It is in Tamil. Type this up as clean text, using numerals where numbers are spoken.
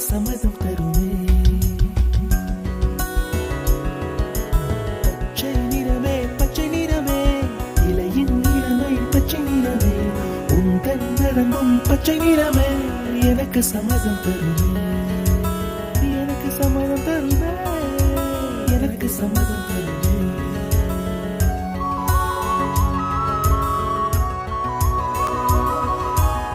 சம்மதம் தருமே. பச்சை நிறமே பச்சை நிறமே, இலையின் நிறமை பச்சை நிறமே, உங்கள் நரம்பும் பச்சை நிறமே, எனக்கு சம்மதம் தருமே, எனக்கு சம்மதம் தருமே, எனக்கு சம்மதம்